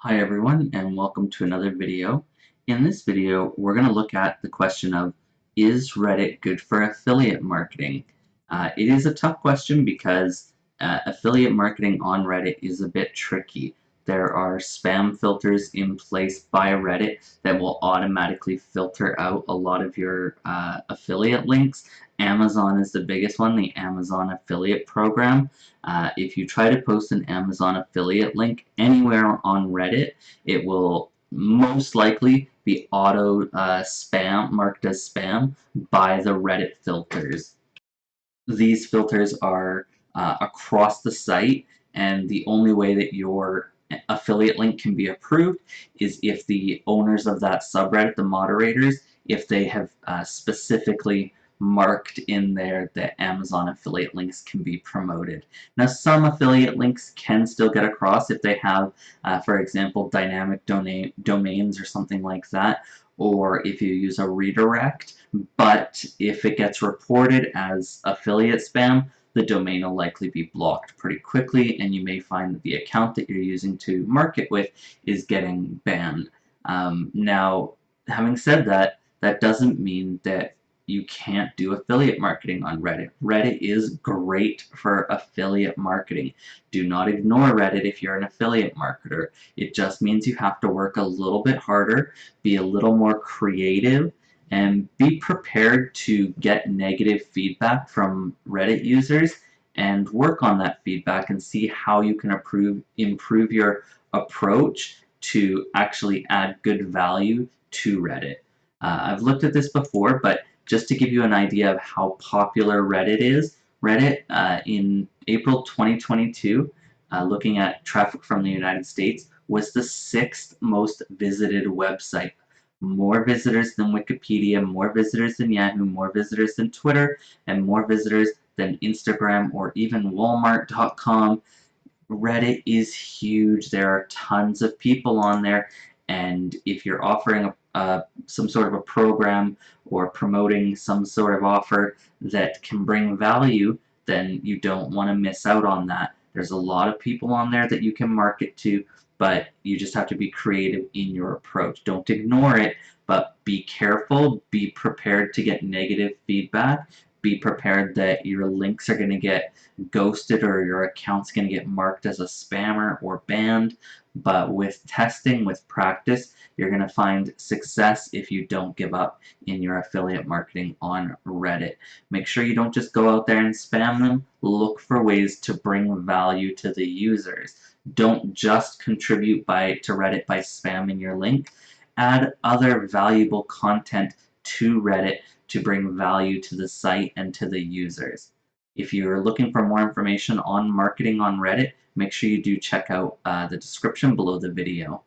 Hi everyone, and welcome to another video. In this video, we're going to look at the question of, is Reddit good for affiliate marketing? It is a tough question because affiliate marketing on Reddit is a bit tricky. There are spam filters in place by Reddit that will automatically filter out a lot of your affiliate links. Amazon is the biggest one, the Amazon affiliate program. If you try to post an Amazon affiliate link anywhere on Reddit, it will most likely be auto spam marked as spam by the Reddit filters. These filters are across the site, and the only way that your affiliate link can be approved is if the owners of that subreddit, the moderators, if they have specifically marked in there that Amazon affiliate links can be promoted. Now, some affiliate links can still get across if they have, for example, dynamic domains or something like that, or if you use a redirect, but if it gets reported as affiliate spam, the domain will likely be blocked pretty quickly, and you may find that the account that you're using to market with is getting banned. Now, having said that, that doesn't mean that you can't do affiliate marketing on Reddit. Reddit is great for affiliate marketing. Do not ignore Reddit if you're an affiliate marketer. It just means you have to work a little bit harder, be a little more creative, and be prepared to get negative feedback from Reddit users and work on that feedback and see how you can improve your approach to actually add good value to Reddit. I've looked at this before, but just to give you an idea of how popular Reddit is, Reddit in April 2022, looking at traffic from the United States, was the 6th most visited website. More visitors than Wikipedia, more visitors than Yahoo, more visitors than Twitter, and more visitors than Instagram or even Walmart.com. Reddit is huge. There are tons of people on there, and if you're offering some sort of a program or promoting some sort of offer that can bring value, then you don't want to miss out on that. There's a lot of people on there that you can market to, but you just have to be creative in your approach. Don't ignore it, but be careful, be prepared to get negative feedback, be prepared that your links are going to get ghosted or your account's going to get marked as a spammer or banned. But with testing, with practice, you're going to find success if you don't give up in your affiliate marketing on Reddit. Make sure you don't just go out there and spam them. Look for ways to bring value to the users. Don't just contribute to Reddit by spamming your link. Add other valuable content to Reddit to bring value to the site and to the users. If you're looking for more information on marketing on Reddit, make sure you do check out the description below the video.